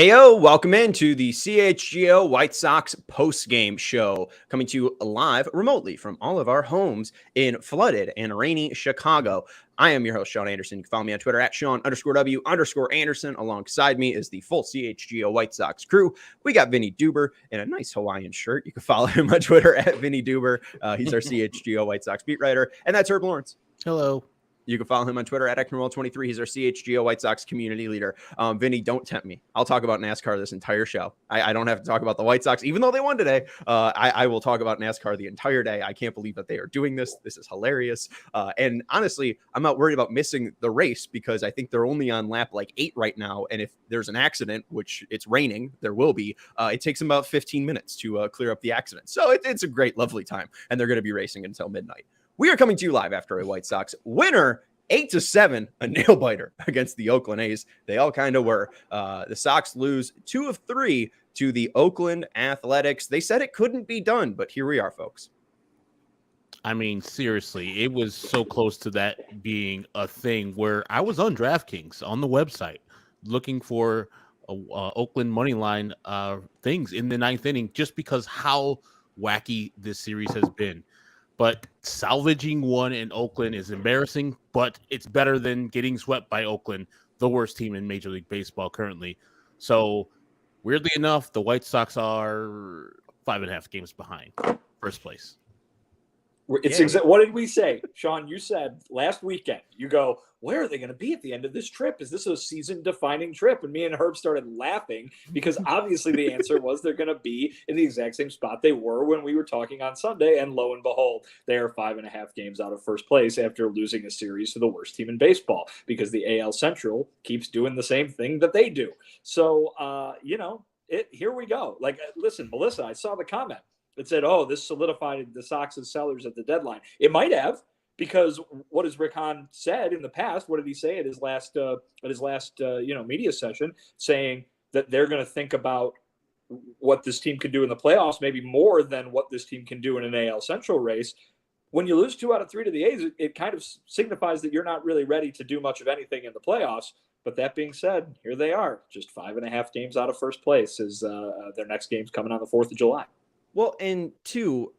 Heyo, welcome into the CHGO White Sox post-game show, coming to you live remotely from all of our homes in flooded and rainy Chicago. I am your host, Sean Anderson. You can follow me on Twitter at Sean_W_Anderson. Alongside me is the full CHGO White Sox crew. We got Vinnie Duber in a nice Hawaiian shirt. You can follow him on Twitter at Vinnie Duber. He's our CHGO White Sox beat writer. And that's Herb Lawrence. Hello. You can follow him on Twitter at Eknerwell23. He's our CHGO White Sox community leader. Vinny, don't tempt me. I'll talk about NASCAR this entire show. I don't have to talk about the White Sox, even though they won today. I will talk about NASCAR the entire day. I can't believe that they are doing this. This is hilarious. And honestly, I'm not worried about missing the race because I think they're only on lap like 8 right now. And if there's an accident, which it's raining, there will be, it takes them about 15 minutes to clear up the accident. So it's a great, lovely time. And they're going to be racing until midnight. We are coming to you live after a White Sox winner, 8-7, a nail biter against the Oakland A's. They all kind of were. The Sox lose 2 of 3 to the Oakland Athletics. They said it couldn't be done, but here we are, folks. I mean, seriously, it was so close to that being a thing where I was on DraftKings on the website looking for Oakland money line things in the 9th inning just because how wacky this series has been. But salvaging one in Oakland is embarrassing, but it's better than getting swept by Oakland, the worst team in Major League Baseball currently. So, weirdly enough, the White Sox are 5.5 games behind first place. It's what did we say, Sean? You said last weekend, you go, where are they going to be at the end of this trip? Is this a season-defining trip? And me and Herb started laughing because obviously the answer was they're going to be in the exact same spot they were when we were talking on Sunday. And lo and behold, they are 5.5 games out of first place after losing a series to the worst team in baseball because the AL Central keeps doing the same thing that they do. So, here we go. Like, listen, Melissa, I saw the comment. It said, "Oh, this solidified the Sox as sellers at the deadline." It might have, because what has Rick Hahn said in the past? What did he say at his last media session? Saying that they're going to think about what this team could do in the playoffs, maybe more than what this team can do in an AL Central race. When you lose 2 out of 3 to the A's, it kind of signifies that you're not really ready to do much of anything in the playoffs. But that being said, here they are, just 5.5 games out of first place. As their next game's coming on the 4th of July. Well, and 2,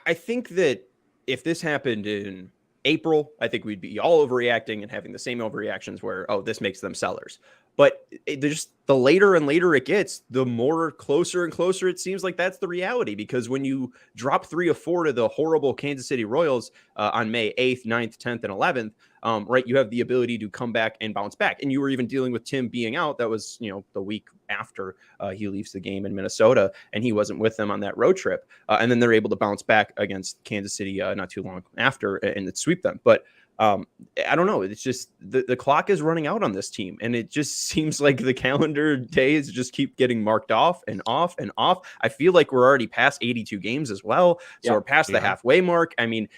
I think that if this happened in April, I think we'd be all overreacting and having the same overreactions where, oh, this makes them sellers. But just the later and later it gets, the more closer and closer it seems like that's the reality. Because when you drop 3 of 4 to the horrible Kansas City Royals on May 8th, 9th, 10th, and 11th, right, you have the ability to come back and bounce back. And you were even dealing with Tim being out. That was, the week after he leaves the game in Minnesota, and he wasn't with them on that road trip. And then they're able to bounce back against Kansas City not too long after and sweep them. But I don't know. It's just the clock is running out on this team, and it just seems like the calendar days just keep getting marked off and off and off. I feel like we're already past 82 games as well. So we're past the halfway mark. I mean,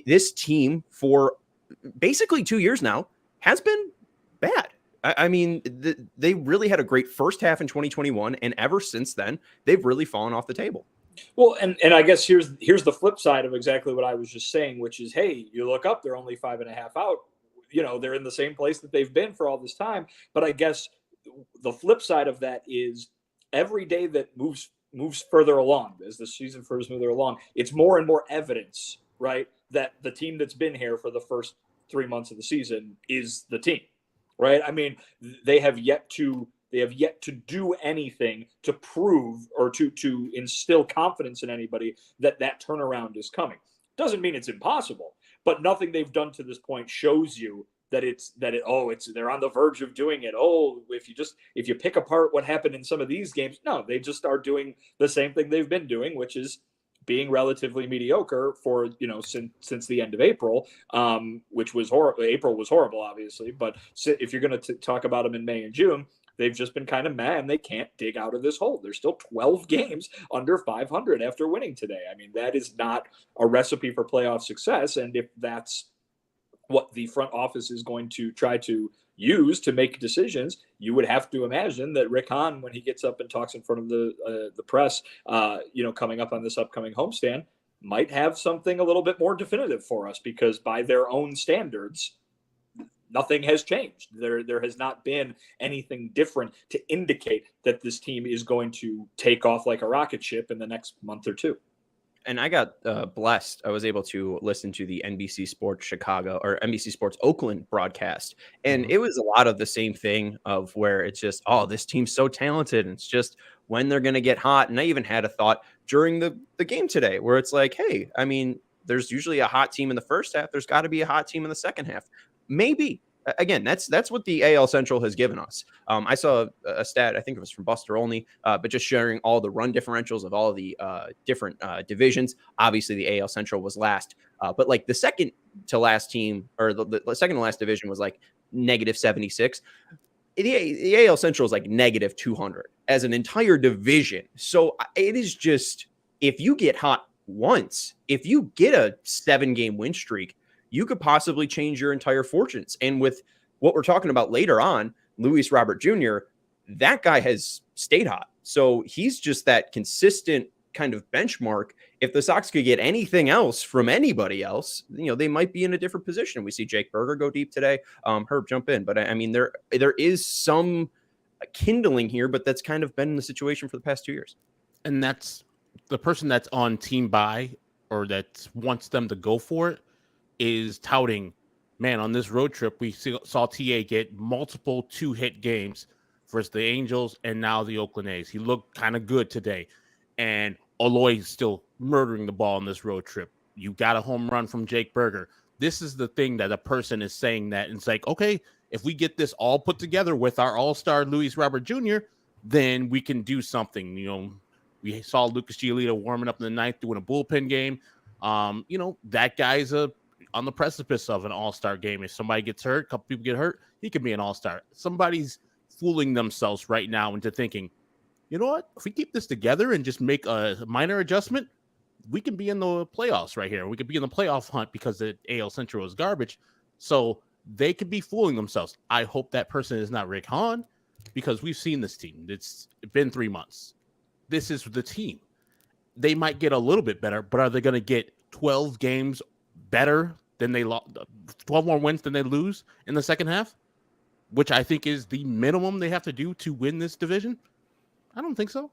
this team for basically 2 years now has been bad. I mean, they really had a great first half in 2021, and ever since then, they've really fallen off the table. Well, and I guess here's the flip side of exactly what I was just saying, which is, hey, you look up, they're only 5.5 out. They're in the same place that they've been for all this time. But I guess the flip side of that is every day that moves further along, as the season further along, it's more and more evidence, right, that the team that's been here for the first 3 months of the season is the team, right? I mean, they have yet to do anything to prove or to instill confidence in anybody that turnaround is coming. Doesn't mean it's impossible, but nothing they've done to this point shows you that they're on the verge of doing it. Oh, if you pick apart what happened in some of these games, no, they just are doing the same thing they've been doing, which is being relatively mediocre for, since the end of April, which was horrible. April was horrible, obviously, but if you're going to talk about them in May and June, they've just been kind of mad and they can't dig out of this hole. They're still 12 games under 500 after winning today. I mean, that is not a recipe for playoff success. And if that's what the front office is going to try to use to make decisions, you would have to imagine that Rick Hahn, when he gets up and talks in front of the press, coming up on this upcoming homestand, might have something a little bit more definitive for us, because by their own standards, nothing has changed. There has not been anything different to indicate that this team is going to take off like a rocket ship in the next month or two. And I got blessed. I was able to listen to the NBC Sports Chicago or NBC Sports Oakland broadcast. And it was a lot of the same thing of where it's just, oh, this team's so talented. And it's just when they're going to get hot. And I even had a thought during the game today where it's like, hey, I mean, there's usually a hot team in the first half. There's got to be a hot team in the second half. Maybe. Again, that's what the AL Central has given us. I saw a stat, I think it was from Buster Olney, but just sharing all the run differentials of all the different divisions. Obviously, the AL Central was last, but like the second to last team or the second to last division was like negative 76. The AL Central is like negative 200 as an entire division. So it is just, if you get hot once, if you get a 7-game win streak, you could possibly change your entire fortunes. And with what we're talking about later on, Luis Robert Jr., that guy has stayed hot. So he's just that consistent kind of benchmark. If the Sox could get anything else from anybody else, they might be in a different position. We see Jake Berger go deep today. Herb, jump in. But I mean, there is some kindling here, but that's kind of been the situation for the past 2 years. And that's the person that's on team buy or that wants them to go for it is touting, man, on this road trip, we saw TA get multiple 2-hit games versus the Angels and now the Oakland A's. He looked kind of good today. And Aloy is still murdering the ball on this road trip. You got a home run from Jake Berger. This is the thing that a person is saying that. And it's like, okay, if we get this all put together with our all-star Luis Robert Jr., then we can do something. We saw Lucas Giolito warming up in the ninth doing a bullpen game. That guy's on the precipice of an all-star game. If somebody gets hurt, a couple people get hurt, he could be an all-star. Somebody's fooling themselves right now into thinking, you know what? If we keep this together and just make a minor adjustment, we can be in the playoffs right here. We could be in the playoff hunt because the AL Central is garbage. So they could be fooling themselves. I hope that person is not Rick Hahn because we've seen this team. It's been 3 months. This is the team. They might get a little bit better, but are they going to get 12 games better than they lost, 12 more wins than they lose in the second half, which I think is the minimum they have to do to win this division? I don't think so.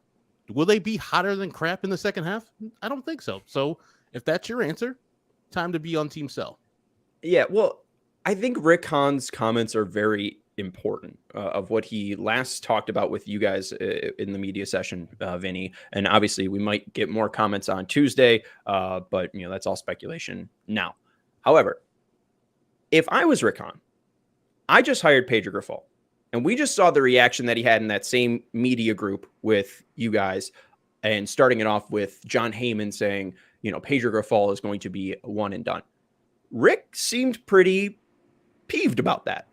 Will they be hotter than crap in the second half? I don't think so. So if that's your answer, time to be on Team Sell. Yeah, well, I think Rick Hahn's comments are very important of what he last talked about with you guys in the media session, Vinny. And obviously we might get more comments on Tuesday, but that's all speculation now. However, if I was Rick Hahn, I just hired Pedro Grifol, and we just saw the reaction that he had in that same media group with you guys, and starting it off with John Heyman saying, Pedro Grifol is going to be a one and done. Rick seemed pretty peeved about that.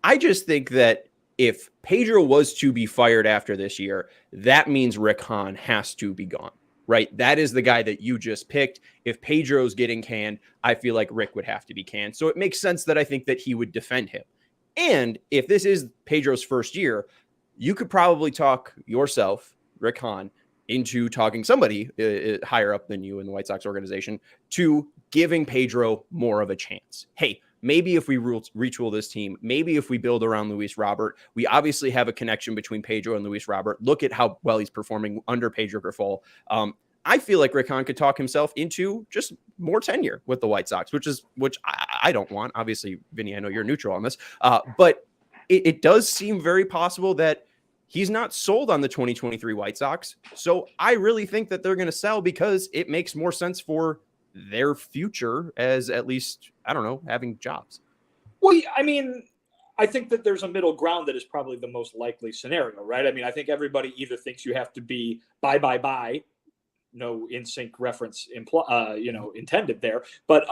I just think that if Pedro was to be fired after this year, that means Rick Hahn has to be gone, right? That is the guy that you just picked. If Pedro's getting canned, I feel like Rick would have to be canned. So it makes sense that I think that he would defend him. And if this is Pedro's first year, you could probably talk yourself, Rick Hahn, into talking somebody higher up than you in the White Sox organization to giving Pedro more of a chance. Hey, maybe if we retool this team, maybe if we build around Luis Robert, we obviously have a connection between Pedro and Luis Robert. Look at how well he's performing under Pedro Grifol. I feel like Rick Hahn could talk himself into just more tenure with the White Sox, which I don't want. Obviously, Vinny, I know you're neutral on this, but it does seem very possible that he's not sold on the 2023 White Sox. So I really think that they're going to sell because it makes more sense for their future as at least, I don't know, having jobs. Well, I mean, I think that there's a middle ground that is probably the most likely scenario, right? I mean, I think everybody either thinks you have to be buy, no in sync reference, intended there, but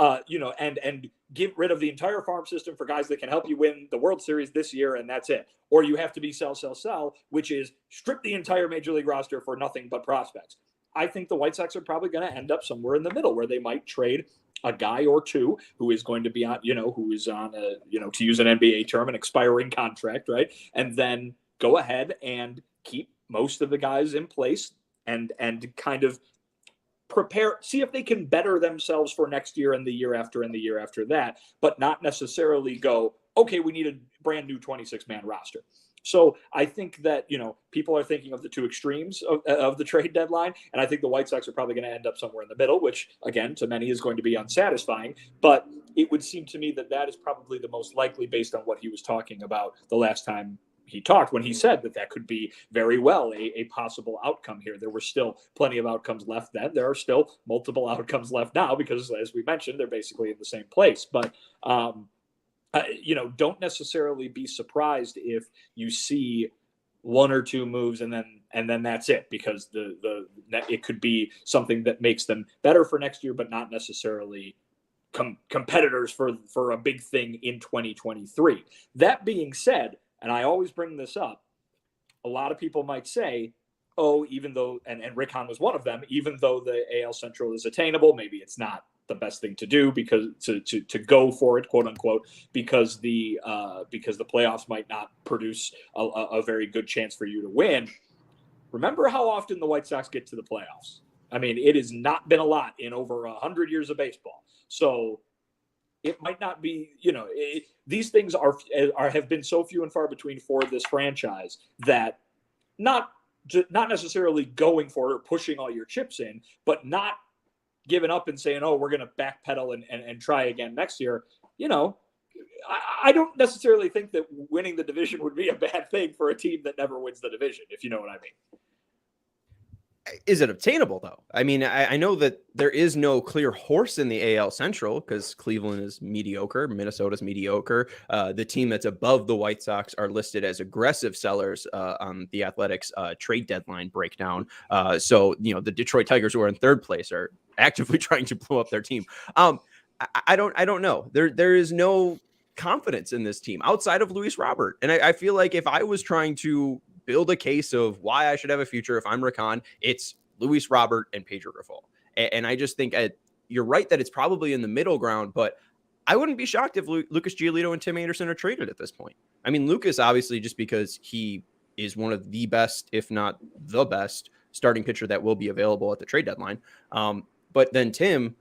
and get rid of the entire farm system for guys that can help you win the World Series this year, and that's it. Or you have to be sell, which is strip the entire major league roster for nothing but prospects. I think the White Sox are probably going to end up somewhere in the middle where they might trade a guy or two who is going to be on, who is on a, to use an NBA term, an expiring contract, right? And then go ahead and keep most of the guys in place and kind of prepare, see if they can better themselves for next year and the year after and the year after that, but not necessarily go okay, we need a brand new 26-man roster. So I think that, people are thinking of the two extremes of the trade deadline. And I think the White Sox are probably going to end up somewhere in the middle, which, again, to many is going to be unsatisfying. But it would seem to me that that is probably the most likely based on what he was talking about the last time he talked, when he said that could be very well a possible outcome here. There were still plenty of outcomes left then. There are still multiple outcomes left now because, as we mentioned, they're basically in the same place. But, don't necessarily be surprised if you see one or two moves and then that's it, because it could be something that makes them better for next year, but not necessarily competitors for a big thing in 2023. That being said, and I always bring this up, a lot of people might say, oh, even though, and Rick Hahn was one of them, even though the AL Central is attainable, maybe it's not the best thing to do because to go for it, quote unquote, because the playoffs might not produce a very good chance for you to win. Remember how often the White Sox get to the playoffs. I mean, it has not been a lot in over 100 years of baseball. So it might not be, these things have been so few and far between for this franchise that not necessarily going for it or pushing all your chips in, but not giving up and saying, oh, we're going to backpedal and try again next year. I don't necessarily think that winning the division would be a bad thing for a team that never wins the division, if you know what I mean. Is it obtainable, though? I mean, I know that there is no clear horse in the AL Central because Cleveland is mediocre, Minnesota's mediocre. The team that's above the White Sox are listed as aggressive sellers on the Athletics trade deadline breakdown. So, the Detroit Tigers, who are in third place, are actively trying to blow up their team. I don't know. There is no confidence in this team outside of Luis Robert. And I feel like if I was trying to build a case of why I should have a future if I'm Rick Hahn, it's Luis Robert and Pedro Grifol. And I just think you're right that it's probably in the middle ground, but I wouldn't be shocked if Lucas Giolito and Tim Anderson are traded at this point. I mean, Lucas, obviously, just because he is one of the best, if not the best, starting pitcher that will be available at the trade deadline. But then Tim,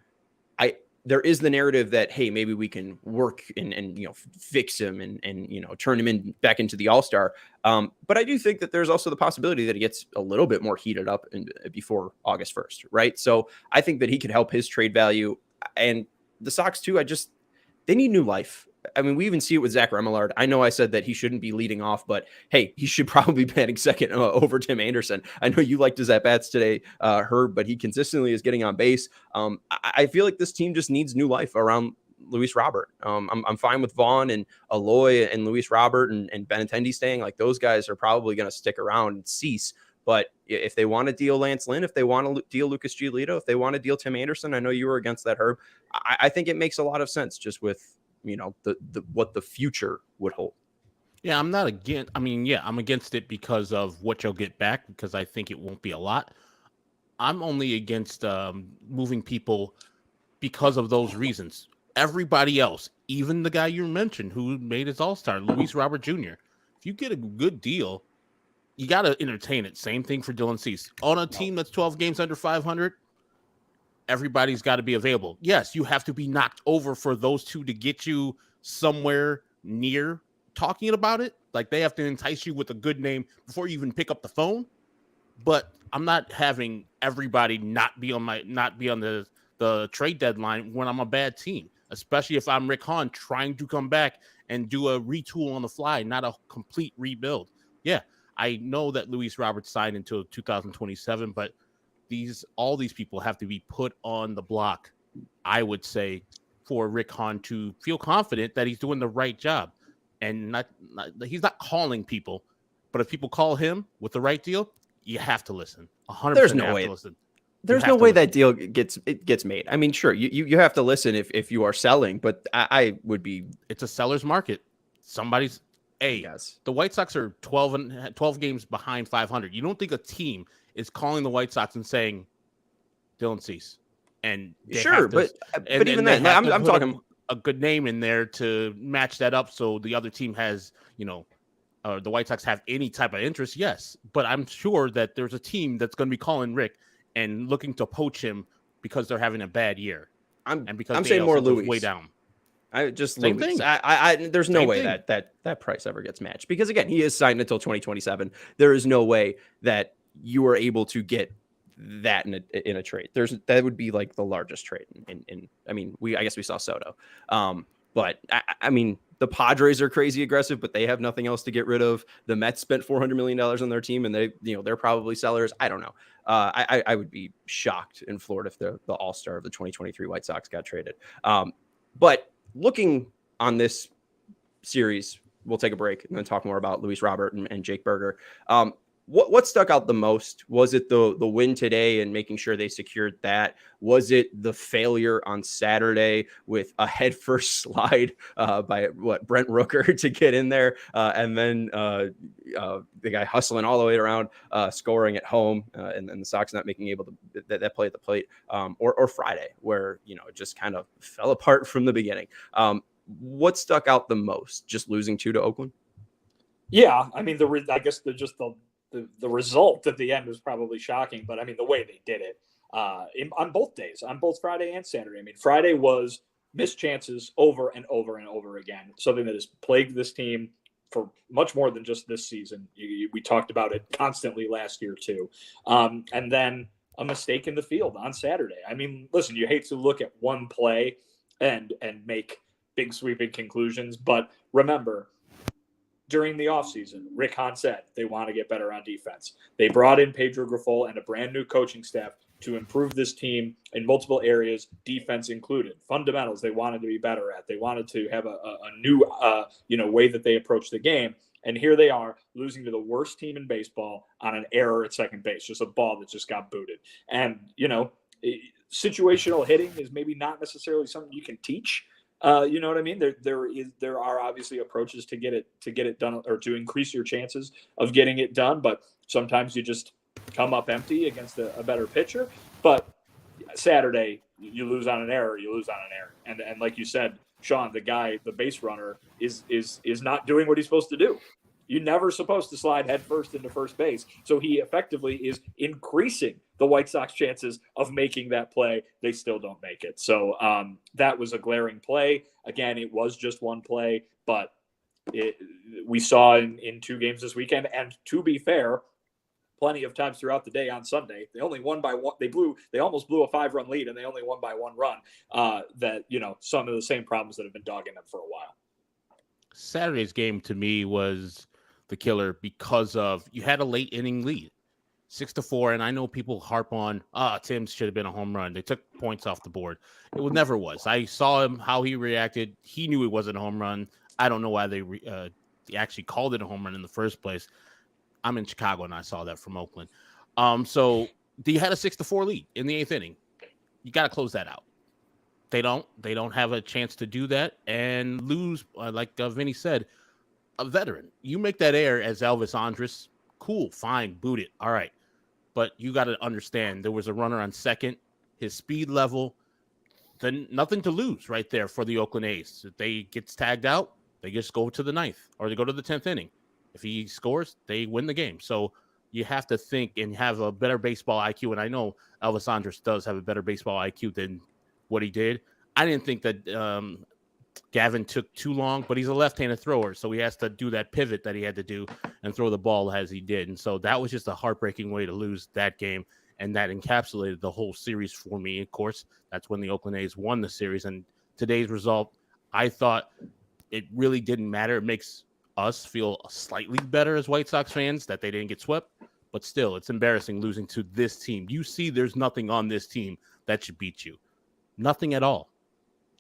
there is the narrative that, hey, maybe we can work and fix him and turn him back into the all-star. But I do think that there's also the possibility that he gets a little bit more heated up before August 1st, right? So I think that he could help his trade value. And the Sox too, they need new life. I mean, we even see it with Zach Remillard. I know I said that he shouldn't be leading off, but hey, he should probably be batting second over Tim Anderson. I know you liked his at-bats today, Herb, but he consistently is getting on base. I feel like this team just needs new life around Luis Robert. I'm fine with Vaughn and Aloy and Luis Robert and Benintendi staying. Like, those guys are probably going to stick around and cease. But if they want to deal Lance Lynn, if they want to deal Lucas Giolito, if they want to deal Tim Anderson, I know you were against that, Herb. I think it makes a lot of sense just with what the future would hold. Yeah, I'm not against. I mean, yeah, I'm against it because of what you'll get back, because I think it won't be a lot. I'm only against moving people because of those reasons. Everybody else, even the guy you mentioned who made his All-Star, Luis Robert Jr., if you get a good deal, you got to entertain it. Same thing for Dylan Cease. On a team that's 12 games under 500, everybody's got to be available. Yes, you have to be knocked over for those two to get you somewhere near talking about it. Like, they have to entice you with a good name before you even pick up the phone. But I'm not having everybody not be on the trade deadline when I'm a bad team, especially if I'm Rick Hahn trying to come back and do a retool on the fly, not a complete rebuild. Yeah, I know that Luis Roberts signed until 2027, but all these people have to be put on the block, I would say, for Rick Hahn to feel confident that he's doing the right job. And he's not calling people, but if people call him with the right deal, you have to listen. 100%. There's no way. Listen. There's no way that deal gets made. I mean, sure, you have to listen if you are selling, but I would be. It's a seller's market. Somebody's. Yes. The White Sox are 12 games behind 500. You don't think a team is calling the White Sox and saying Dylan Cease? And sure, but even then, I'm talking a good name in there to match that up, so the other team has, the White Sox have any type of interest. Yes, but I'm sure that there's a team that's going to be calling Rick and looking to poach him because they're having a bad year. I'm saying more Luis. Way down. I just Same Luis. thing. There's no Same way thing. that price ever gets matched because again, he is signed until 2027. There is no way that you are able to get that in a trade. That would be like the largest trade. I mean, I guess we saw Soto. But I mean, the Padres are crazy aggressive, but they have nothing else to get rid of. The Mets spent $400 million on their team, and they're probably sellers. I don't know. I would be shocked in Florida if the all-star of the 2023 White Sox got traded. But looking on this series, we'll take a break and then talk more about Luis Robert and Jake Berger. What stuck out the most? Was it the win today and making sure they secured that? Was it the failure on Saturday with a headfirst slide by Brent Rooker to get in there, and then the guy hustling all the way around, scoring at home, and the Sox not making able to that play at the plate, or Friday where it just kind of fell apart from the beginning. What stuck out the most? Just losing 2 to Oakland? Yeah, I mean I guess the result at the end was probably shocking, but I mean the way they did it on both days, on both Friday and Saturday. I mean, Friday was missed chances over and over and over again, something that has plagued this team for much more than just this season. We talked about it constantly last year too, and then a mistake in the field on Saturday. I mean, listen, you hate to look at one play and make big sweeping conclusions, but remember, during the offseason, Rick Hahn said they want to get better on defense. They brought in Pedro Grifol and a brand new coaching staff to improve this team in multiple areas, defense included. Fundamentals they wanted to be better at. They wanted to have a new way that they approach the game. And here they are losing to the worst team in baseball on an error at second base, just a ball that just got booted. And, situational hitting is maybe not necessarily something you can teach. You know what I mean? There are obviously approaches to get it done or to increase your chances of getting it done, but sometimes you just come up empty against a better pitcher. But Saturday, you lose on an error. And like you said, Sean, the base runner is not doing what he's supposed to do. You're never supposed to slide headfirst into first base. So he effectively is increasing the White Sox chances of making that play. They still don't make it. So that was a glaring play. Again, it was just one play, but we saw in 2 games this weekend. And to be fair, plenty of times throughout the day on Sunday, they only won by one. They almost blew a 5-run lead, and they only won by 1 run. Some of the same problems that have been dogging them for a while. Saturday's game to me was the killer because of you had a late inning lead, 6-4, and I know people harp on Tim's should have been a home run. They took points off the board. It never was. I saw him how he reacted. He knew it wasn't a home run. I don't know why they actually called it a home run in the first place. I'm in Chicago and I saw that from Oakland. So you had a 6-4 lead in the 8th inning. You got to close that out. They don't have a chance to do that and lose, like Vinny said, a veteran. You make that error as Elvis Andrus, cool, fine, boot it. All right. But you got to understand there was a runner on second, his speed level, then nothing to lose right there for the Oakland A's. If they gets tagged out, they just go to the 9th or they go to the 10th inning. If he scores, they win the game. So you have to think and have a better baseball IQ. And I know Elvis Andrus does have a better baseball IQ than what he did. I didn't think that Gavin took too long, but he's a left-handed thrower, so he has to do that pivot that he had to do and throw the ball as he did. And so that was just a heartbreaking way to lose that game, and that encapsulated the whole series for me. Of course, that's when the Oakland A's won the series. And today's result, I thought it really didn't matter. It makes us feel slightly better as White Sox fans that they didn't get swept, but still, it's embarrassing losing to this team. You see there's nothing on this team that should beat you. Nothing at all.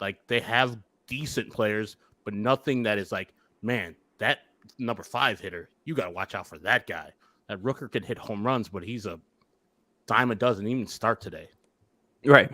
Like, they have decent players, but nothing that is like, man, that number 5 hitter, you got to watch out for that guy. That Rooker can hit home runs, but he's a dime a dozen, even start today. Right.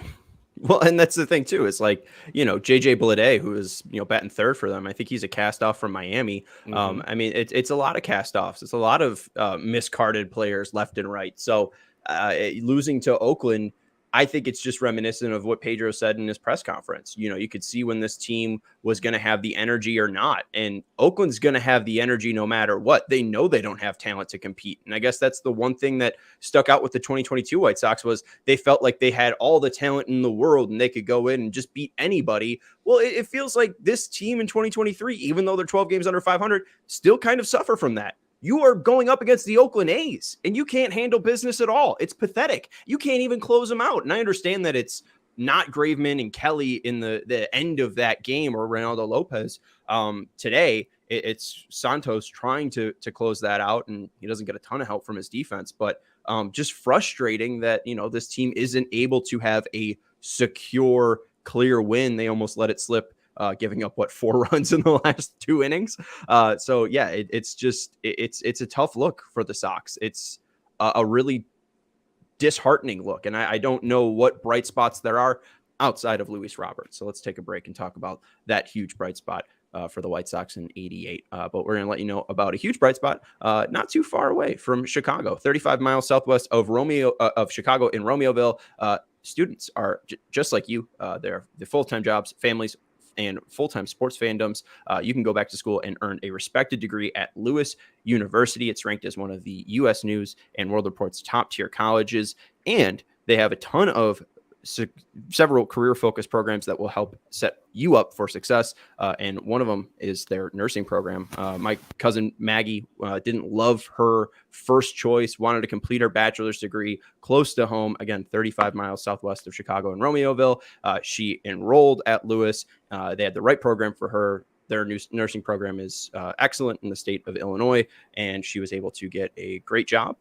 Well, and that's the thing too. It's like, JJ Bleday, who is, batting third for them. I think he's a cast off from Miami. Mm-hmm. I mean, it's a lot of cast offs. It's a lot of miscarded players left and right. So losing to Oakland, I think it's just reminiscent of what Pedro said in his press conference. You could see when this team was going to have the energy or not. And Oakland's going to have the energy no matter what. They know they don't have talent to compete. And I guess that's the one thing that stuck out with the 2022 White Sox was they felt like they had all the talent in the world and they could go in and just beat anybody. Well, it feels like this team in 2023, even though they're 12 games under 500, still kind of suffer from that. You are going up against the Oakland A's, and you can't handle business at all. It's pathetic. You can't even close them out. And I understand that it's not Graveman and Kelly in the end of that game or Reynaldo Lopez. Today, it's Santos trying to close that out, and he doesn't get a ton of help from his defense. But just frustrating that, this team isn't able to have a secure, clear win. They almost let it slip. Giving up 4 runs in the last 2 innings. So yeah, it's a tough look for the Sox. It's a really disheartening look. And I don't know what bright spots there are outside of Luis Robert. So let's take a break and talk about that huge bright spot for the White Sox in 88. But we're going to let you know about a huge bright spot not too far away from Chicago, 35 miles southwest of Chicago in Romeoville. Students are just like you. They're the full-time jobs, families, and full-time sports fandoms. You can go back to school and earn a respected degree at Lewis University. It's ranked as one of the U.S. News and World Report's top-tier colleges, and they have a ton of several career-focused programs that will help set you up for success, and one of them is their nursing program. My cousin Maggie didn't love her first choice, wanted to complete her bachelor's degree close to home, again, 35 miles southwest of Chicago in Romeoville. She enrolled at Lewis. They had the right program for her. Their new nursing program is excellent in the state of Illinois, and she was able to get a great job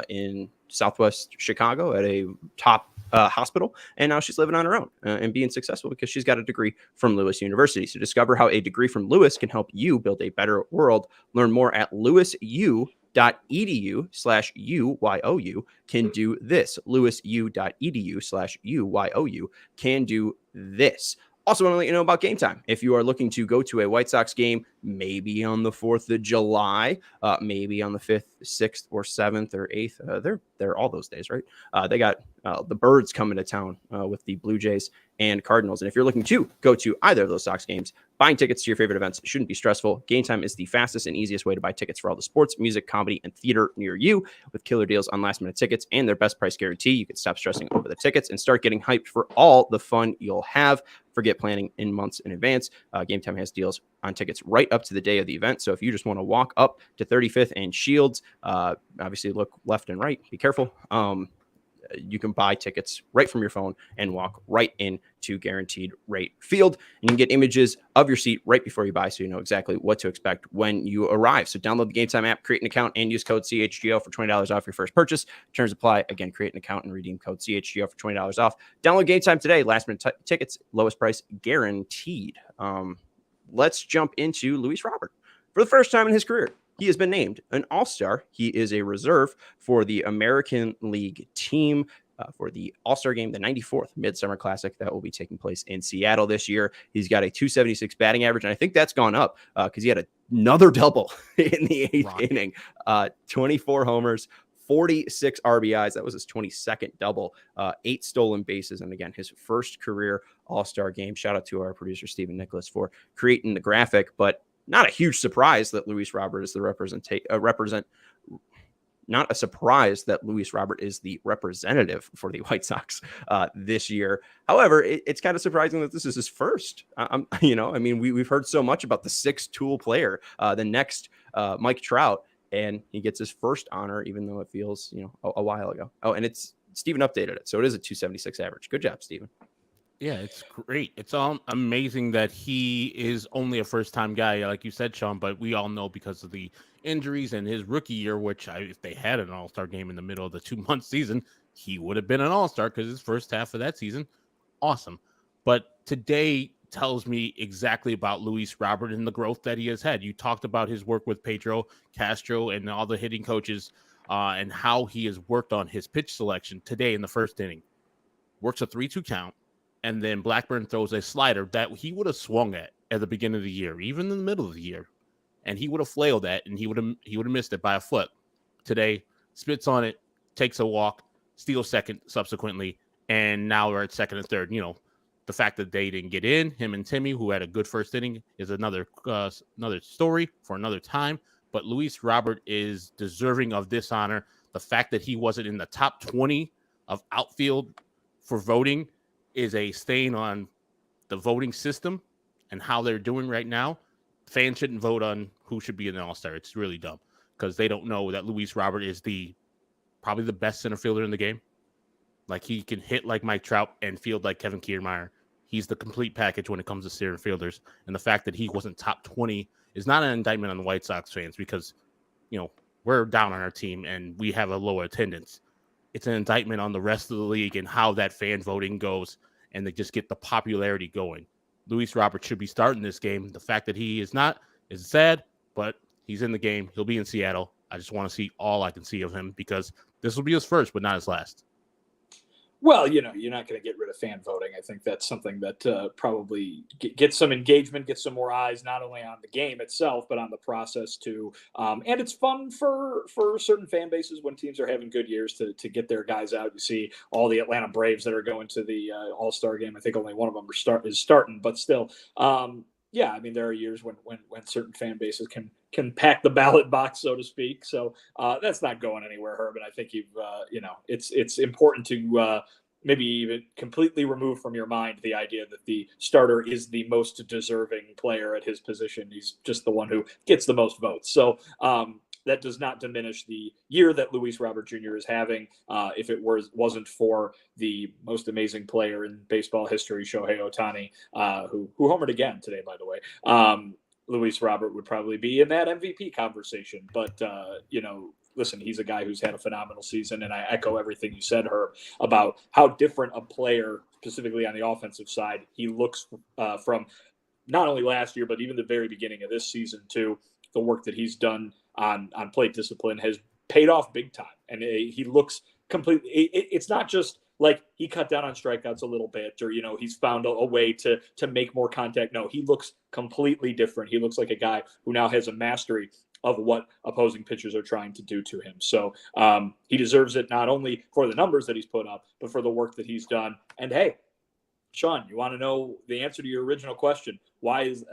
in Southwest Chicago at a top hospital, and now she's living on her own and being successful because she's got a degree from Lewis University. So discover how a degree from Lewis can help you build a better world. Learn more at lewisu.edu/UYOU. Can do this. lewisu.edu/UYOU can do this. Also want to let you know about Game Time. If you are looking to go to a White Sox game, maybe on the 4th of July, maybe on the 5th, 6th, or 7th, or 8th, they're all those days, right? They got the Birds coming to town with the Blue Jays and Cardinals. And if you're looking to go to either of those Sox games, buying tickets to your favorite events shouldn't be stressful. Game Time is the fastest and easiest way to buy tickets for all the sports, music, comedy, and theater near you. With killer deals on last-minute tickets and their best price guarantee, you can stop stressing over the tickets and start getting hyped for all the fun you'll have. Forget planning in months in advance. Game Time has deals on tickets right up to the day of the event. So if you just want to walk up to 35th and Shields, obviously look left and right. Be careful. You can buy tickets right from your phone and walk right into Guaranteed Rate Field. And you can get images of your seat right before you buy, so you know exactly what to expect when you arrive. So download the Game Time app, create an account, and use code CHGO for $20 off your first purchase. Terms apply. Again, create an account and redeem code CHGO for $20 off. Download Game Time today. Last minute tickets, lowest price guaranteed. Let's jump into Luis Robert. For the first time in his career, he has been named an All-Star. He is a reserve for the American League team for the All-Star game, the 94th Midsummer Classic that will be taking place in Seattle this year. He's got a 276 batting average, and I think that's gone up because he had another double in the 8th inning. 24 homers, 46 RBIs. That was his 22nd double, 8 stolen bases. And again, his first career All-Star game. Shout out to our producer, Stephen Nicholas, for creating the graphic, but not a huge surprise that Luis Robert is the not a surprise that Luis Robert is the representative for the White Sox this year. However, it's kind of surprising that this is his first. We've heard so much about the 6-tool player, the next Mike Trout, and he gets his first honor, even though it feels, a while ago. Oh, and it's Steven updated it. So it is a 276 average. Good job, Steven. Yeah, it's great. It's amazing that he is only a first-time guy, like you said, Sean, but we all know because of the injuries and his rookie year, which if they had an all-star game in the middle of the 2-month season, he would have been an all-star because his first half of that season, awesome. But today tells me exactly about Luis Robert and the growth that he has had. You talked about his work with Pedro Castro and all the hitting coaches and how he has worked on his pitch selection today in the first inning. Works a 3-2 count. And then Blackburn throws a slider that he would have swung at the beginning of the year, even in the middle of the year. And he would have flailed at, and he would have missed it by a foot. Today, spits on it, takes a walk, steals second subsequently, and now we're at second and third. You know, the fact that they didn't get in, him and Timmy, who had a good first inning, is another story for another time. But Luis Robert is deserving of this honor. The fact that he wasn't in the top 20 of outfield for voting is a stain on the voting system and how they're doing right now. Fans shouldn't vote on who should be an all-star. It's really dumb because they don't know that Luis Robert is probably the best center fielder in the game. Like, he can hit like Mike Trout and field like Kevin Kiermaier. He's the complete package when it comes to center fielders. And the fact that he wasn't top 20 is not an indictment on the White Sox fans because, you know, we're down on our team and we have a lower attendance. It's an indictment on the rest of the league and how that fan voting goes, and they just get the popularity going. Luis Robert should be starting this game. The fact that he is not is sad, but he's in the game. He'll be in Seattle. I just want to see all I can see of him because this will be his first, but not his last. Well, you know, you're not going to get rid of fan voting. I think that's something that probably gets some engagement, gets some more eyes, not only on the game itself, but on the process too. And it's fun for certain fan bases when teams are having good years to get their guys out. You see all the Atlanta Braves that are going to the All-Star game. I think only one of them is starting, but still. Yeah, I mean, there are years when certain fan bases can pack the ballot box, so to speak. So that's not going anywhere, Herb. And I think it's important to maybe even completely remove from your mind the idea that the starter is the most deserving player at his position. He's just the one who gets the most votes. So that does not diminish the year that Luis Robert Jr. is having. If it wasn't for the most amazing player in baseball history, Shohei Ohtani, who homered again today, by the way, Luis Robert would probably be in that MVP conversation. But, listen, he's a guy who's had a phenomenal season, and I echo everything you said, Herb, about how different a player, specifically on the offensive side, he looks from not only last year, but even the very beginning of this season, too. The work that he's done on plate discipline has paid off big time. And he looks completely – it's not just like he cut down on strikeouts a little bit or, he's found a way to make more contact. No, he looks completely different. He looks like a guy who now has a mastery of what opposing pitchers are trying to do to him. So he deserves it not only for the numbers that he's put up, but for the work that he's done. And, hey, Sean, you want to know the answer to your original question? Why is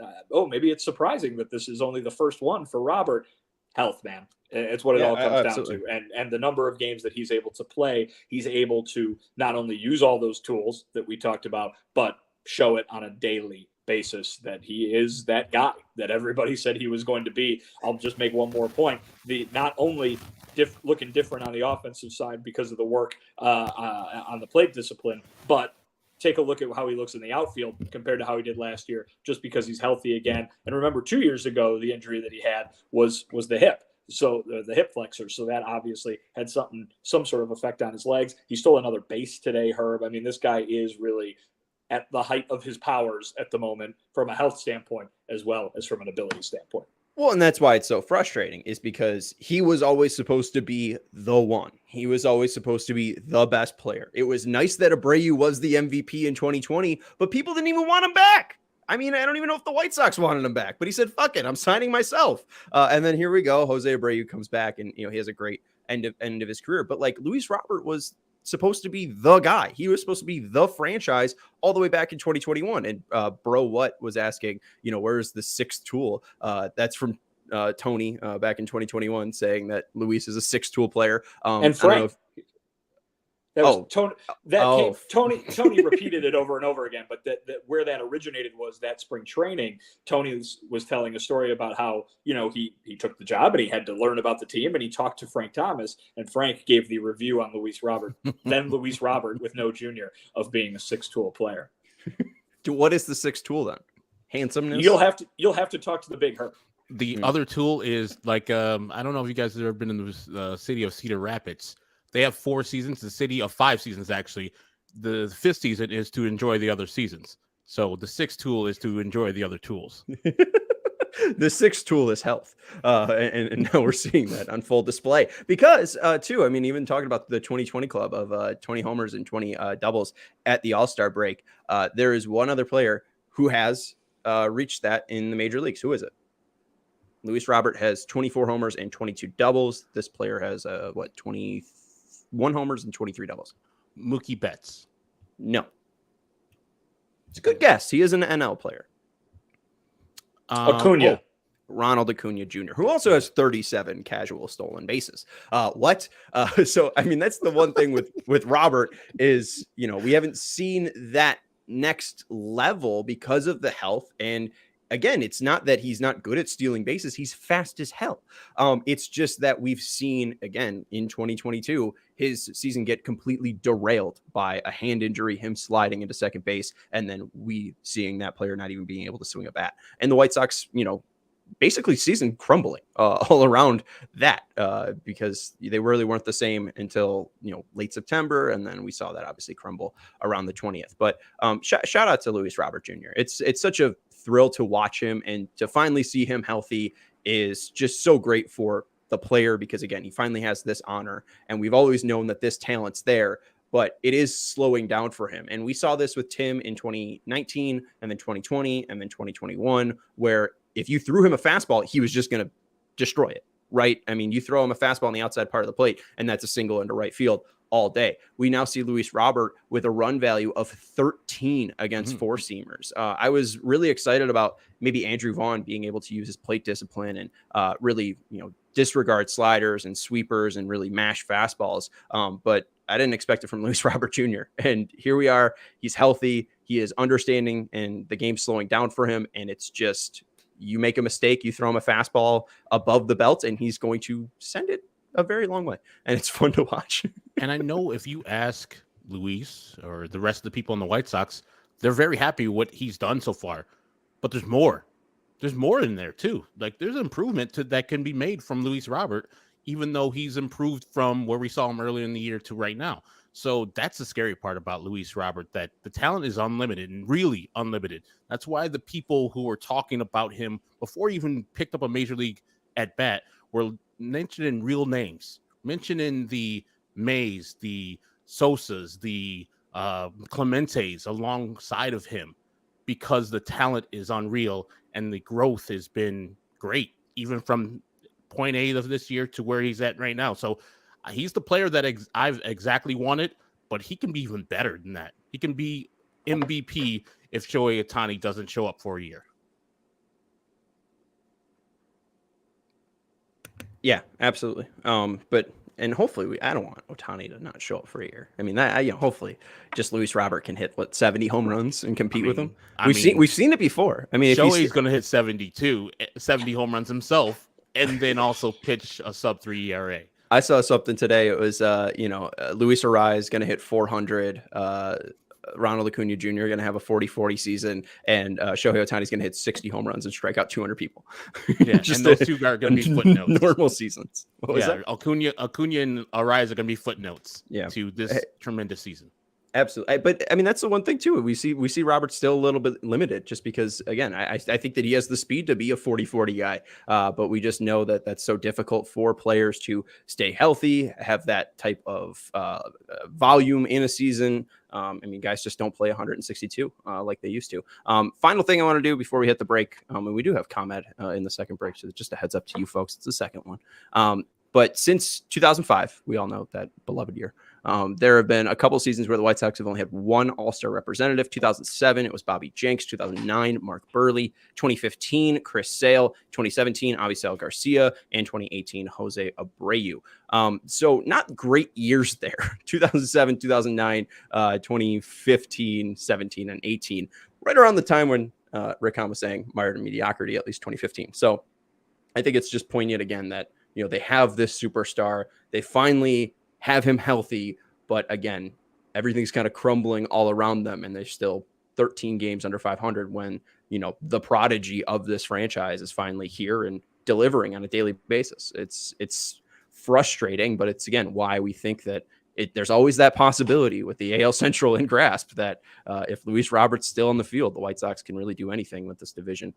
maybe it's surprising that this is only the first one for Robert. Health, man. It's what it all comes down to. And the number of games that he's able to play, he's able to not only use all those tools that we talked about, but show it on a daily basis that he is that guy that everybody said he was going to be. I'll just make one more point. The not only looking different on the offensive side because of the work on the plate discipline, but take a look at how he looks in the outfield compared to how he did last year, just because he's healthy again. And remember, 2 years ago, the injury that he had was the hip. So the hip flexor. So that obviously had some sort of effect on his legs. He stole another base today, Herb. I mean, this guy is really at the height of his powers at the moment from a health standpoint, as well as from an ability standpoint. Well, and that's why it's so frustrating, is because he was always supposed to be the one. He was always supposed to be the best player. It was nice that Abreu was the MVP in 2020, but people didn't even want him back. I mean, I don't even know if the White Sox wanted him back, but he said, fuck it, I'm signing myself. And then here we go. Jose Abreu comes back and, he has a great end of his career. But like, Luis Robert was supposed to be the guy. He was supposed to be the franchise all the way back in 2021. And Bro What was asking, where's the sixth tool? That's from Tony back in 2021 saying that Luis is a sixth tool player. And Frank. That was Tony. Tony repeated it over and over again, but that where that originated was that spring training. Tony was telling a story about how he took the job and he had to learn about the team, and he talked to Frank Thomas, and Frank gave the review on Luis Robert, then Luis Robert with no junior, of being a six tool player. What is the sixth tool then? Handsomeness. You'll have to talk to the big Herb. The other tool is like I don't know if you guys have ever been in the city of Cedar Rapids. They have 4 seasons. The city of 5 seasons, actually. The 5th season is to enjoy the other seasons. So the 6th tool is to enjoy the other tools. The 6th tool is health. And now we're seeing that on full display. Because, too, I mean, even talking about the 2020 club of 20 homers and 20 doubles at the All-Star break, there is one other player who has reached that in the major leagues. Who is it? Luis Robert has 24 homers and 22 doubles. This player has 21 homers and 23 doubles. Mookie Betts. No. It's a good guess. He is an NL player. Acuna. Ronald Acuna Jr., who also has 37 casual stolen bases. What? So, I mean, that's the one thing with Robert is, we haven't seen that next level because of the health. And again, it's not that he's not good at stealing bases. He's fast as hell. It's just that we've seen, again, in 2022, his season get completely derailed by a hand injury, him sliding into second base, and then we seeing that player not even being able to swing a bat. And the White Sox, basically season crumbling all around that because they really weren't the same until late September, and then we saw that obviously crumble around the 20th. But shout out to Luis Robert Jr. It's such a thrill to watch him, and to finally see him healthy is just so great for the player because again, he finally has this honor, and we've always known that this talent's there, but it is slowing down for him. And we saw this with Tim in 2019 and then 2020 and then 2021, where if you threw him a fastball, he was just going to destroy it, right? I mean, you throw him a fastball on the outside part of the plate, and that's a single into right field all day. We now see Luis Robert with a run value of 13 against four-seamers. I was really excited about maybe Andrew Vaughn being able to use his plate discipline and really, disregard sliders and sweepers and really mash fastballs. But I didn't expect it from Luis Robert Jr. And here we are. He's healthy. He is understanding, and the game's slowing down for him. And it's just, you make a mistake, you throw him a fastball above the belt, and he's going to send it a very long way. And it's fun to watch. And I know if you ask Luis or the rest of the people in the White Sox, they're very happy with what he's done so far. But there's more. There's more in there, too. Like, there's improvement that can be made from Luis Robert, even though he's improved from where we saw him earlier in the year to right now. So that's the scary part about Luis Robert, that the talent is unlimited and really unlimited. That's why the people who were talking about him before he even picked up a major league at bat were mentioning real names, mentioning the Mays, the Sosas, the Clementes alongside of him, because the talent is unreal and the growth has been great, even from point A of this year to where he's at right now. So he's the player that I've exactly wanted, but he can be even better than that. He can be MVP if Shohei Ohtani doesn't show up for a year. Yeah, absolutely. And hopefully I don't want Ohtani to not show up for a year. I mean, that hopefully just Luis Robert can hit 70 home runs and compete with him. We've seen it before. I mean, Shohei's going to hit 70 home runs himself, and then also pitch a sub-3 ERA. I saw something today. It was, Luis Arraez going to hit 400. Ronald Acuna Jr. going to have a 40-40 season, and Shohei Ohtani's going to hit 60 home runs and strike out 200 people. Yeah, just and those two are going to be footnotes. Normal seasons. What was that? Acuna and Arraez are going to be footnotes to this tremendous season. Absolutely. But I mean, that's the one thing too. We see Robert still a little bit limited just because, again, I think that he has the speed to be a 40-40 guy. But we just know that that's so difficult for players to stay healthy, have that type of volume in a season. I mean, guys just don't play 162 like they used to. Final thing I want to do before we hit the break, and we do have ComEd in the second break, so just a heads up to you folks. It's the second one. But since 2005, we all know that beloved year, there have been a couple seasons where the White Sox have only had one All-Star representative. 2007, it was Bobby Jenks. 2009, Mark Burley. 2015, Chris Sale. 2017, Avisail Garcia. And 2018, Jose Abreu. So not great years there. 2007, 2009, 2015, 17, and 18. Right around the time when Rick Hahn was saying mired in mediocrity, at least 2015. So I think it's just poignant again that they have this superstar. They finally have him healthy, but again, everything's kind of crumbling all around them, and they're still 13 games under 500 when, the prodigy of this franchise is finally here and delivering on a daily basis. It's frustrating, but it's, again, why we think that there's always that possibility with the AL Central in grasp that if Luis Robert's still on the field, the White Sox can really do anything with this division,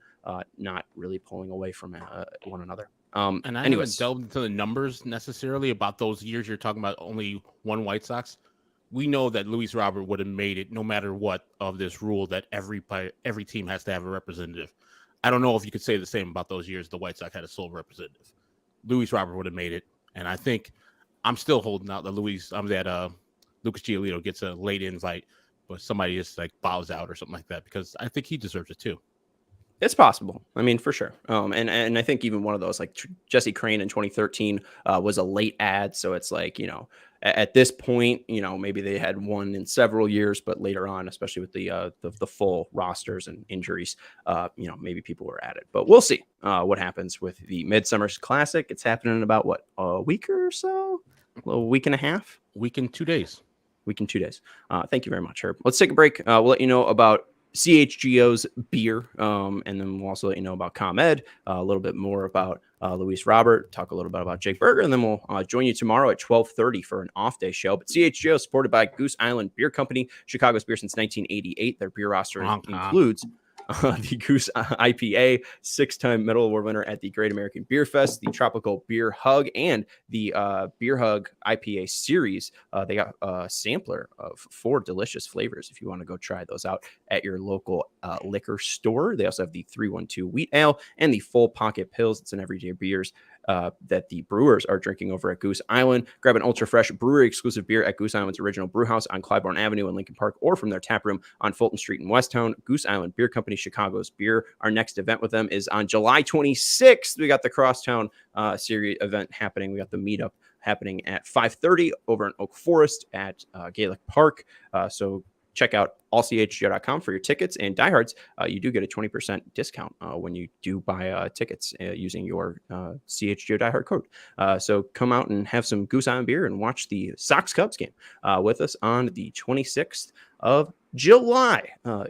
not really pulling away from one another. And I haven't delved into the numbers necessarily about those years you're talking about, only one White Sox. We know that Luis Robert would have made it no matter what of this rule that every team has to have a representative. I don't know if you could say the same about those years the White Sox had a sole representative. Luis Robert would have made it, and I think I'm still holding out that Lucas Giolito gets a late invite, but somebody just like bows out or something like that, because I think he deserves it too. It's possible. I mean, for sure. And I think even one of those, like Jesse Crane in 2013, was a late ad. So it's like, you know, at this point, you know, maybe they had one in several years, but later on, especially with the full rosters and injuries, you know, maybe people were at it. But we'll see what happens with the Midsummer Classic. It's happening in about what, a week or so, a week and a half, Week in 2 days. week and 2 days. Thank you very much, Herb. Let's take a break. We'll let you know about CHGO's beer, and then we'll also let you know about ComEd, a little bit more about Luis Robert, talk a little bit about Jake Berger, and then we'll join you tomorrow at 12:30 for an off-day show. But CHGO is supported by Goose Island Beer Company, Chicago's beer since 1988. Their beer roster includes the Goose IPA, 6-time Medal Award winner at the Great American Beer Fest, the Tropical Beer Hug, and the Beer Hug IPA series. They got a sampler of 4 delicious flavors if you want to go try those out at your local liquor store. They also have the 312 Wheat Ale and the Full Pocket Pills. It's an everyday beers that the brewers are drinking over at Goose Island. Grab an ultra fresh brewery exclusive beer at Goose Island's original brew house on Clybourne Avenue in Lincoln Park, or from their tap room on Fulton Street in Westtown. Goose Island Beer Company, Chicago's beer. Our next event with them is on July 26th. We got the Crosstown series event happening. We got the meetup happening at 5:30 over in Oak Forest at Gaelic Park. So check out allchgo.com for your tickets, and diehards, you do get a 20% discount when you do buy tickets using your CHGO diehard code. So come out and have some Goose Island beer and watch the Sox Cubs game with us on the 26th of July.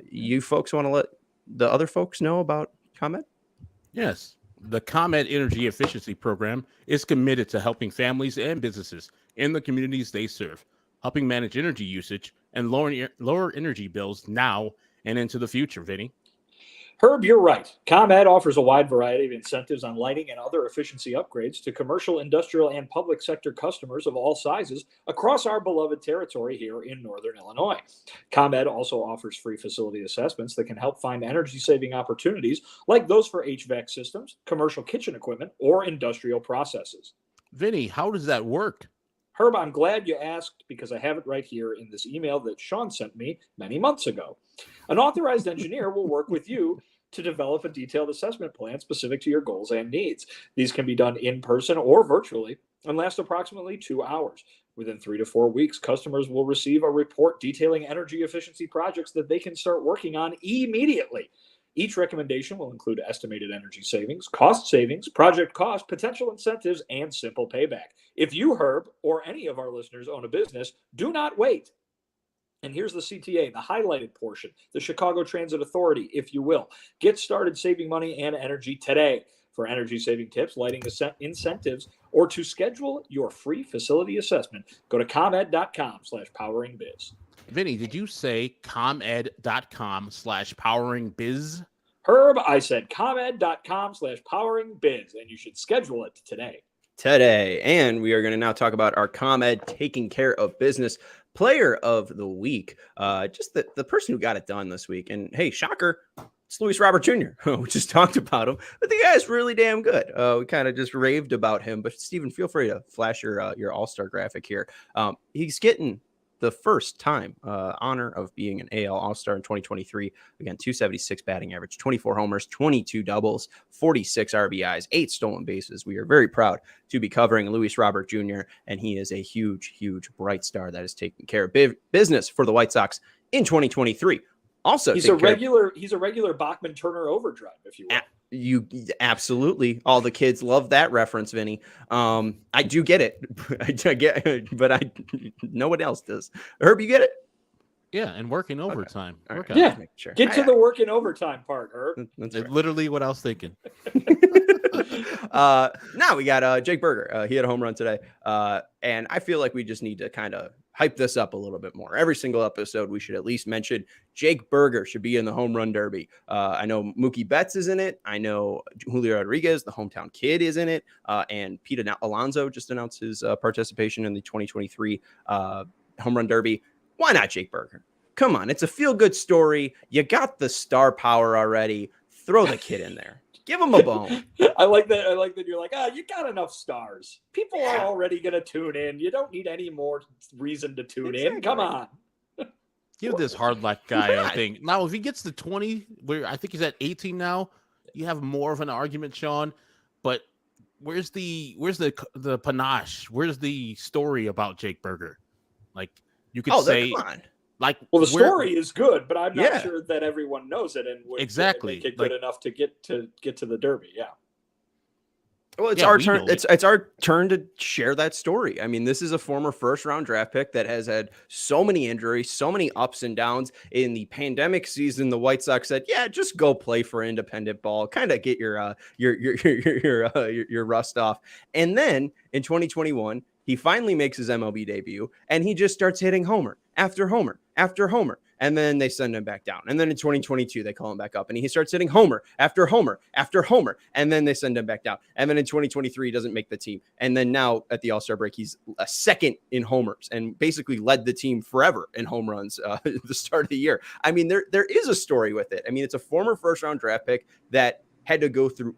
You folks want to let the other folks know about ComEd? Yes. The ComEd Energy Efficiency Program is committed to helping families and businesses in the communities they serve, helping manage energy usage and lower energy bills now and into the future, Vinny. Herb, you're right. ComEd offers a wide variety of incentives on lighting and other efficiency upgrades to commercial, industrial, and public sector customers of all sizes across our beloved territory here in Northern Illinois. ComEd also offers free facility assessments that can help find energy-saving opportunities like those for HVAC systems, commercial kitchen equipment, or industrial processes. Vinny, how does that work? Herb, I'm glad you asked, because I have it right here in this email that Sean sent me many months ago. An authorized engineer will work with you to develop a detailed assessment plan specific to your goals and needs. These can be done in person or virtually and last approximately 2 hours. Within 3 to 4 weeks, customers will receive a report detailing energy efficiency projects that they can start working on immediately. Each recommendation will include estimated energy savings, project cost, potential incentives, and simple payback. If you, Herb, or any of our listeners own a business, do not wait. And here's the CTA, the highlighted portion, the Chicago Transit Authority, if you will. Get started saving money and energy today. For energy-saving tips, lighting incentives, or to schedule your free facility assessment, go to comed.com/poweringbiz. Vinny, did you say comed.com/poweringbiz? Herb, I said comed.com/poweringbiz, and you should schedule it today. And we are going to now talk about our ComEd Taking Care of Business Player of the Week. Just the person who got it done this week. And hey, shocker, it's Luis Robert Jr. We just talked about him, but the guy's really damn good. We kind of just raved about him, but Steven, feel free to flash your all-star graphic here. He's getting the first time honor of being an AL All-Star in 2023. Again, 276 batting average, 24 homers, 22 doubles, 46 RBIs, 8 stolen bases. We are very proud to be covering Luis Robert Jr., and he is a huge, huge bright star that is taking care of business for the White Sox in 2023. Also, he's a regular Bachman Turner overdrive, if you will. You absolutely. All the kids love that reference, Vinny. I do get it. I get it, but no one else does. Herb, you get it? Yeah, and working overtime. Okay. Work Yeah, sure. Get to the working overtime part, Herb. That's literally what I was thinking. Now we got Jake Berger. He had a home run today. And I feel like we just need to kind of hype this up a little bit more. Every single episode, we should at least mention Jake Berger should be in the home run derby. I know Mookie Betts is in it. I know Julio Rodriguez, the hometown kid, is in it. And Pete Alonso just announced his participation in the 2023 home run derby. Why not Jake Berger? Come on. It's a feel-good story. You got the star power already. Throw the kid in there. Give him a bone. I like that. I like that you're like, you got enough stars. People are already going to tune in. You don't need any more reason to tune in. Come on. Give this hard luck guy a thing. Now, if he gets to 20, where I think he's at 18 now, you have more of an argument, Sean. But where's the panache? Where's the story about Jake Berger? Like you could say, come on. Like, well, the story is good, but I'm not sure that everyone knows it and would exactly make it good enough to get to the Derby. Yeah. Well, it's our turn. It's our turn to share that story. I mean, this is a former first-round draft pick that has had so many injuries, so many ups and downs. In the pandemic season, the White Sox said, "Yeah, just go play for independent ball, kind of get your rust off." And then in 2021, he finally makes his MLB debut, and he just starts hitting homer after homer after homer. And then they send him back down. And then in 2022, they call him back up and he starts hitting homer after homer after homer. And then they send him back down. And then in 2023, he doesn't make the team. And then now at the All-Star break, he's a second in homers and basically led the team forever in home runs at the start of the year. I mean, there is a story with it. I mean, it's a former first-round draft pick that had to go through,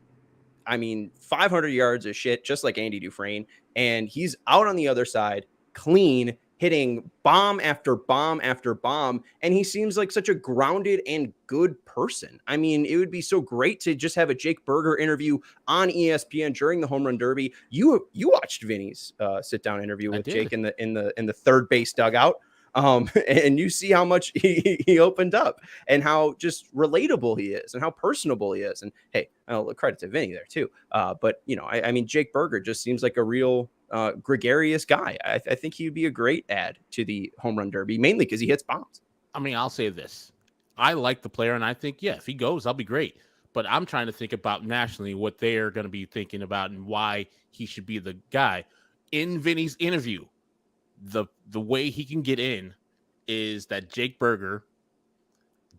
500 yards of shit, just like Andy Dufresne. And he's out on the other side, clean, hitting bomb after bomb after bomb. And he seems like such a grounded and good person. I mean, it would be so great to just have a Jake Berger interview on ESPN during the home run derby. You watched Vinny's sit down interview with Jake in the third base dugout. And you see how much he opened up and how just relatable he is and how personable he is. And hey, I'll credit to Vinny there too. But I mean, Jake Berger just seems like a real gregarious guy. I think he'd be a great add to the home run derby, mainly because he hits bombs. I mean, I'll say this. I like the player, and I think, yeah, if he goes, I'll be great. But I'm trying to think about nationally what they are going to be thinking about and why he should be the guy. In Vinny's interview, the way he can get in is that Jake Berger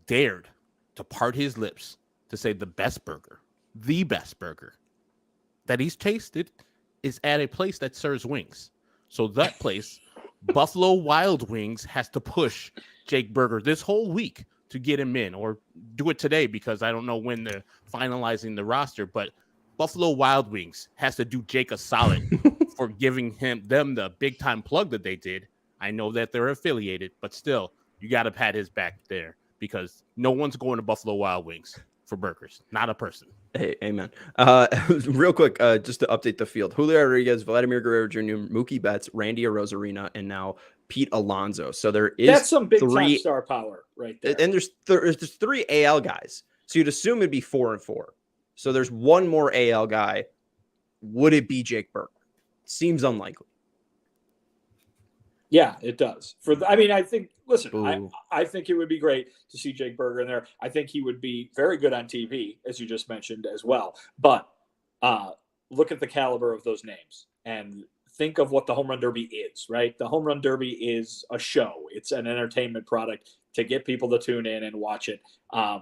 dared to part his lips to say the best burger that he's tasted is at a place that serves wings. So that place, Buffalo Wild Wings, has to push Jake Berger this whole week to get him in, or do it today because I don't know when they're finalizing the roster, but Buffalo Wild Wings has to do Jake a solid for giving them the big time plug that they did. I know that they're affiliated, but still, you got to pat his back there because no one's going to Buffalo Wild Wings for burgers, not a person. Hey, amen. Real quick, just to update the field: Julio Rodriguez, Vladimir Guerrero Jr., Mookie Betts, Randy Arozarena, and now Pete Alonso. So that's some big time star power right there. And there's 3 AL guys. So you'd assume it'd be 4 and 4. So there's one more AL guy. Would it be Jake Berger? Seems unlikely. Yeah, it does. I think, listen, I think it would be great to see Jake Berger in there. I think he would be very good on TV, as you just mentioned as well. But look at the caliber of those names and think of what the home run derby is, right? The home run derby is a show. It's an entertainment product to get people to tune in and watch it. I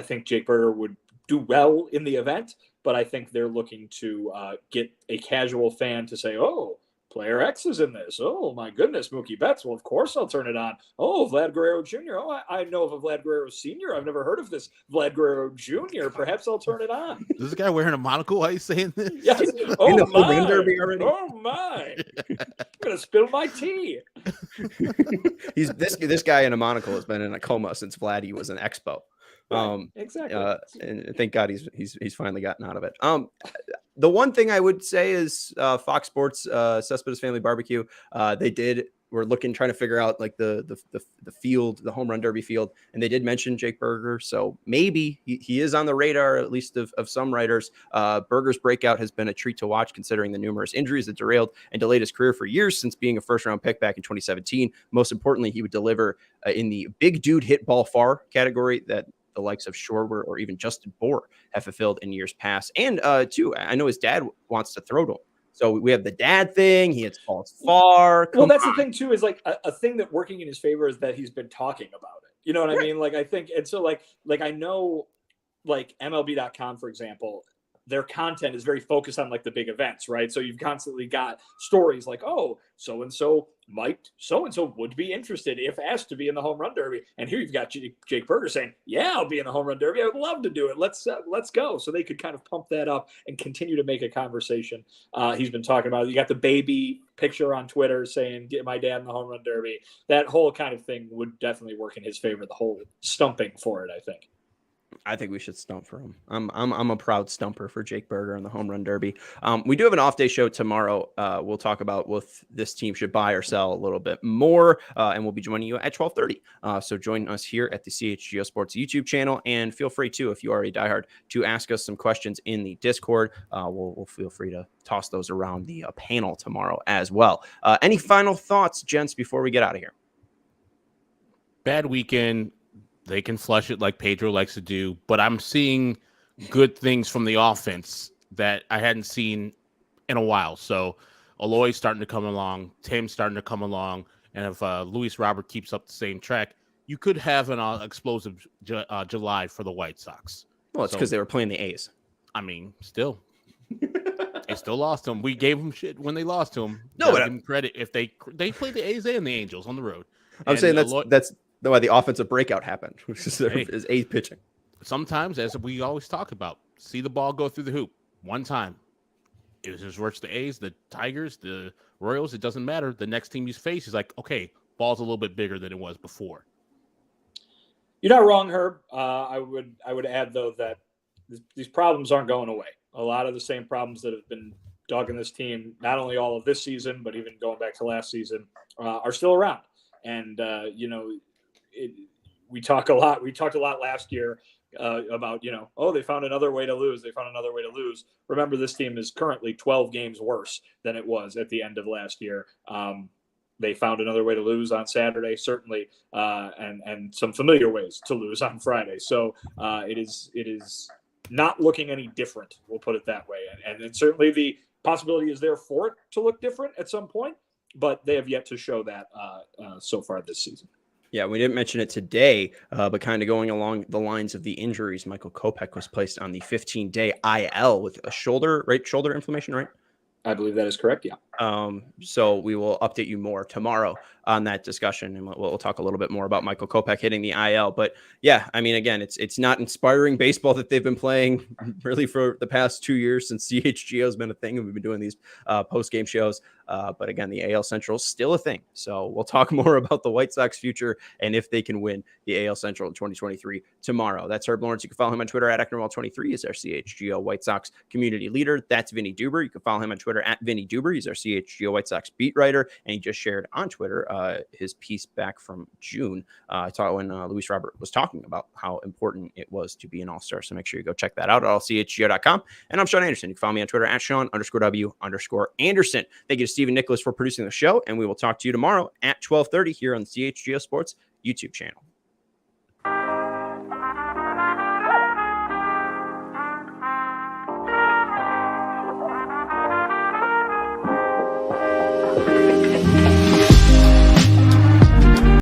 think Jake Berger would do well in the event, but I think they're looking to get a casual fan to say, oh, Player X is in this. Oh, my goodness, Mookie Betts. Well, of course I'll turn it on. Oh, Vlad Guerrero Jr. Oh, I know of a Vlad Guerrero Sr. I've never heard of this Vlad Guerrero Jr. Perhaps I'll turn it on. Is this guy wearing a monocle? Why are you saying this? Yes. Oh, my. Oh, my. I'm going to spill my tea. This guy in a monocle has been in a coma since Vladdy was an Expo. Exactly. And thank God he's finally gotten out of it. The one thing I would say is Fox Sports Cespedes Family Barbecue. We're trying to figure out like the field, the home run derby field, and they did mention Jake Berger, so maybe he is on the radar at least of some writers. Berger's breakout has been a treat to watch considering the numerous injuries that derailed and delayed his career for years since being a first round pick back in 2017. Most importantly, he would deliver in the big dude hit ball far category that the likes of Schwarber or even Justin Bohr have fulfilled in years past. And too, I know his dad wants to throw to him. So we have the dad thing. He hits balls far. Well, that's the thing too, is like a thing that working in his favor is that he's been talking about it. You know what I mean? Like, I think, and so like I know like MLB.com, for example, their content is very focused on like the big events, right? So you've constantly got stories like, oh, so-and-so might, so-and-so would be interested if asked to be in the home run derby. And here you've got Jake Berger saying, yeah, I'll be in the home run derby. I would love to do it. Let's go. So they could kind of pump that up and continue to make a conversation. He's been talking about, you got the baby picture on Twitter saying, get my dad in the home run derby. That whole kind of thing would definitely work in his favor, the whole stumping for it, I think. I think we should stump for him. I'm a proud stumper for Jake Berger in the home run derby. We do have an off day show tomorrow. We'll talk about if this team should buy or sell a little bit more, and we'll be joining you at 12:30. So join us here at the CHGO Sports YouTube channel, and feel free to, if you are a diehard, to ask us some questions in the Discord. We'll feel free to toss those around the panel tomorrow as well. Any final thoughts, gents, before we get out of here? Bad weekend. They can flush it like Pedro likes to do, but I'm seeing good things from the offense that I hadn't seen in a while. So Eloy's starting to come along, Tim's starting to come along, and if Luis Robert keeps up the same track, you could have an explosive July for the White Sox. Well, it's because they were playing the A's. I mean, still. They still lost to them. We gave them shit when they lost to them. No, but give them credit if they played the A's and the Angels on the road. I'm saying that's why the offensive breakout happened, which is A's pitching. Sometimes, as we always talk about, see the ball go through the hoop one time. It was just versus the A's, the Tigers, the Royals. It doesn't matter. The next team you face is like, okay, ball's a little bit bigger than it was before. You're not wrong, Herb. I would add though that these problems aren't going away. A lot of the same problems that have been dogging this team, not only all of this season, but even going back to last season, are still around. And we talked a lot last year about, they found another way to lose. They found another way to lose. Remember, this team is currently 12 games worse than it was at the end of last year. They found another way to lose on Saturday, certainly, and some familiar ways to lose on Friday. So it is not looking any different. We'll put it that way. And certainly the possibility is there for it to look different at some point, but they have yet to show that so far this season. Yeah, we didn't mention it today, but kind of going along the lines of the injuries, Michael Kopech was placed on the 15-day IL with a shoulder inflammation, right? I believe that is correct, yeah. So we will update you more tomorrow on that discussion, and we'll talk a little bit more about Michael Kopech hitting the IL. But yeah, I mean, again, it's not inspiring baseball that they've been playing really for the past 2 years since CHGO has been a thing, and we've been doing these post-game shows. But again, the AL Central is still a thing. So we'll talk more about the White Sox future and if they can win the AL Central in 2023 tomorrow. That's Herb Lawrence. You can follow him on Twitter at Ecknerwall23. He's our CHGO White Sox community leader. That's Vinnie Duber. You can follow him on Twitter at Vinnie Duber. He's our CHGO White Sox beat writer, and he just shared on Twitter his piece back from June. I thought when Luis Robert was talking about how important it was to be an all-star. So make sure you go check that out at allchgo.com. And I'm Sean Anderson. You can follow me on Twitter at Sean_W_Anderson. Thank you to Stephen Nicholas for producing the show, and we will talk to you tomorrow at 12:30 here on the CHGO Sports YouTube channel.